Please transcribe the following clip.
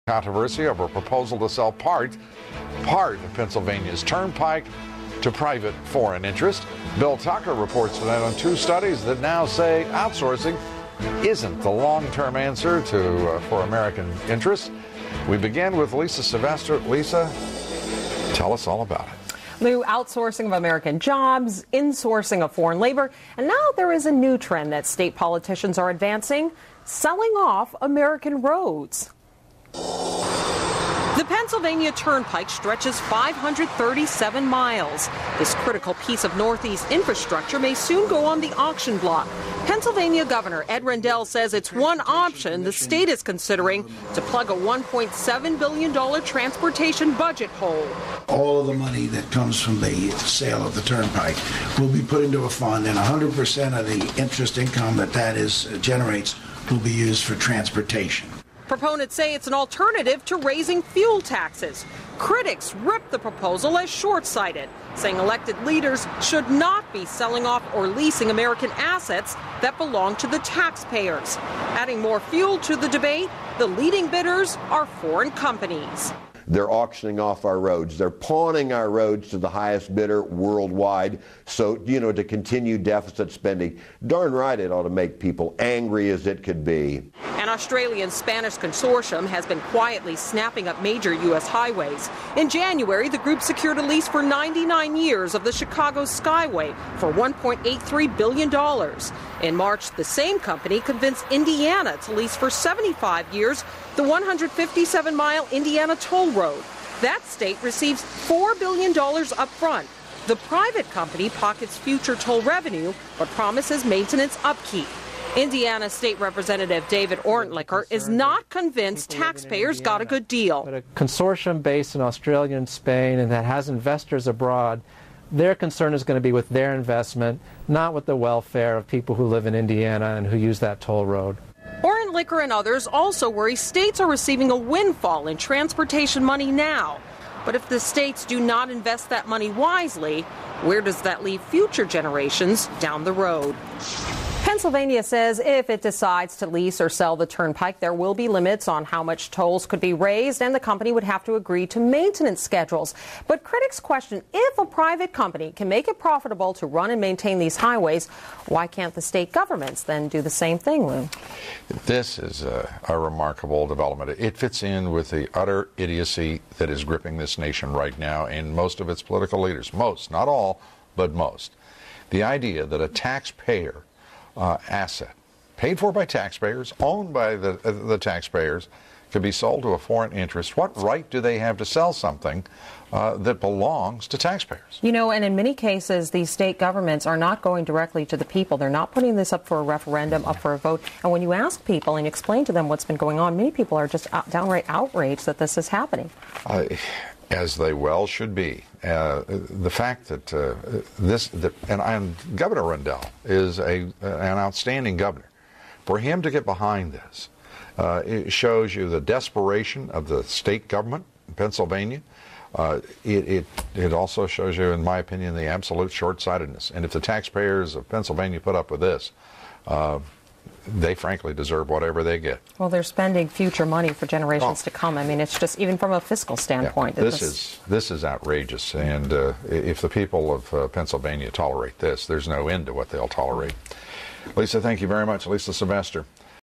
Controversy over a proposal to sell part of Pennsylvania's turnpike to private foreign interest. Bill Tucker reports tonight on two studies that now say outsourcing isn't the long-term answer for American interests. We begin with Lisa Sylvester. Lisa, tell us all about it. Lou, outsourcing of American jobs, insourcing of foreign labor, and now there is a new trend that state politicians are advancing, selling off American roads. The Pennsylvania Turnpike stretches 537 miles. This critical piece of Northeast infrastructure may soon go on the auction block. Pennsylvania Governor Ed Rendell says it's one option the state is considering to plug a $1.7 billion transportation budget hole. All of the money that comes from the sale of the turnpike will be put into a fund, and 100% of the interest income that generates will be used for transportation. Proponents say it's an alternative to raising fuel taxes. Critics rip the proposal as short-sighted, saying elected leaders should not be selling off or leasing American assets that belong to the taxpayers. Adding more fuel to the debate, the leading bidders are foreign companies. They're auctioning off our roads. They're pawning our roads to the highest bidder worldwide. So, to continue deficit spending. Darn right it ought to make people angry as it could be. An Australian-Spanish consortium has been quietly snapping up major U.S. highways. In January, the group secured a lease for 99 years of the Chicago Skyway for $1.83 billion. In March, the same company convinced Indiana to lease for 75 years the 157-mile Indiana toll road. That state receives $4 billion up front. The private company pockets future toll revenue, but promises maintenance upkeep. Indiana State Representative David Orntlicher is not convinced taxpayers got a good deal. But a consortium based in Australia and Spain and that has investors abroad, their concern is going to be with their investment, not with the welfare of people who live in Indiana and who use that toll road. Orntlicher and others also worry states are receiving a windfall in transportation money now. But if the states do not invest that money wisely, where does that leave future generations down the road? Pennsylvania says if it decides to lease or sell the turnpike, there will be limits on how much tolls could be raised, and the company would have to agree to maintenance schedules. But critics question, if a private company can make it profitable to run and maintain these highways, why can't the state governments then do the same thing, Lou? This is a remarkable development. It fits in with the utter idiocy that is gripping this nation right now and most of its political leaders. Most, not all, but most. The idea that a taxpayer asset, paid for by taxpayers, owned by the taxpayers, could be sold to a foreign interest. What right do they have to sell something that belongs to taxpayers? And in many cases, these state governments are not going directly to the people. They're not putting this up for a referendum, up for a vote. And when you ask people and explain to them what's been going on, many people are just downright outraged that this is happening. As they well should be. The fact that and Governor Rendell is an outstanding governor. For him to get behind this, it shows you the desperation of the state government in Pennsylvania. It also shows you, in my opinion, the absolute short-sightedness. And if the taxpayers of Pennsylvania put up with this, they frankly deserve whatever they get. Well, they're spending future money for generations to come. I mean, it's just, even from a fiscal standpoint. Yeah, this is outrageous. And if the people of Pennsylvania tolerate this, there's no end to what they'll tolerate. Lisa, thank you very much. Lisa Sylvester.